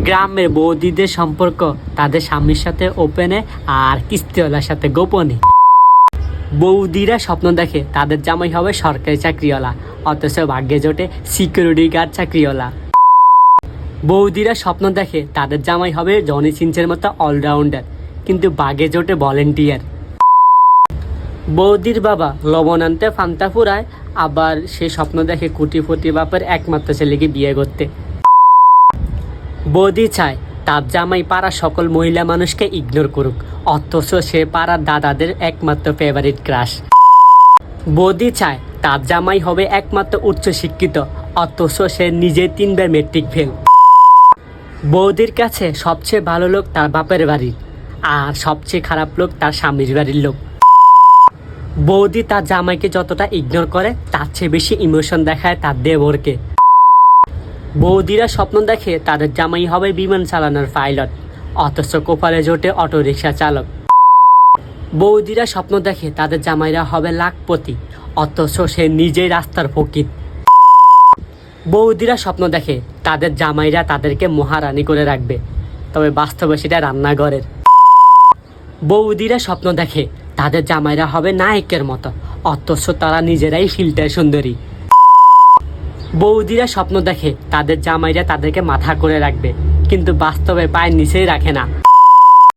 গ্রামের বৌদিদের সম্পর্ক তাদের স্বামীর সাথে ওপেনে আর কিস্তিওয়ালার সাথে গোপনে। বৌদিরা স্বপ্ন দেখে তাদের জামাই হবে সরকারি চাকরিওয়ালা, অথচ ভাগ্যে জোটে সিকিউরিটি গার্ড চাকরিওয়ালা। বৌদিরা স্বপ্ন দেখে তাদের জামাই হবে জনি সিনচের মতো অলরাউন্ডার, কিন্তু ভাগ্যে জোটে ভলেন্টিয়ার। বৌদির বাবা লবণ আনতে ফান্তা ফুরায়, আবার সে স্বপ্ন দেখে কোটিপতি বাপের একমাত্র ছেলেকে বিয়ে করতে। বৌদি চায় তার জামাই পাড়ার সকল মহিলা মানুষকে ইগনোর করুক, অথচ সে পাড়ার দাদাদের একমাত্র ফেভারিট ক্রাশ। বৌদি চায় তার জামাই হবে একমাত্র উচ্চ শিক্ষিত, অথচ সে নিজে 3বার মেট্রিক ফেল। বৌদির কাছে সবচেয়ে ভালো লোক তার বাপের বাড়ির, আর সবচেয়ে খারাপ লোক তার স্বামীর বাড়ির লোক। বৌদি তার জামাইকে যতটা ইগনোর করে তার চেয়ে বেশি ইমোশন দেখায় তার দেবরকে। বৌদিরা স্বপ্ন দেখে তাদের জামাই হবে বিমান চালানোর পাইলট, অথচ কপালে জোটে অটোরিকশা চালক। বৌদিরা স্বপ্ন দেখে তাদের জামাইরা হবে লাখপতি, অথচ সে নিজেই রাস্তার ফকির। বৌদিরা স্বপ্ন দেখে তাদের জামাইরা তাদেরকে মহারানী করে রাখবে, তবে বাস্তবে সেটা রান্নাঘরের। বৌদিরা স্বপ্ন দেখে তাদের জামাইরা হবে নায়কের মতো, অথচ তারা নিজেরাই ফিল্টার সুন্দরী। বৌদিরা স্বপ্ন দেখে তাদের জামাইরা তাদেরকে মাথা করে রাখবে, কিন্তু বাস্তবে পায়ের নিচেই রাখে না।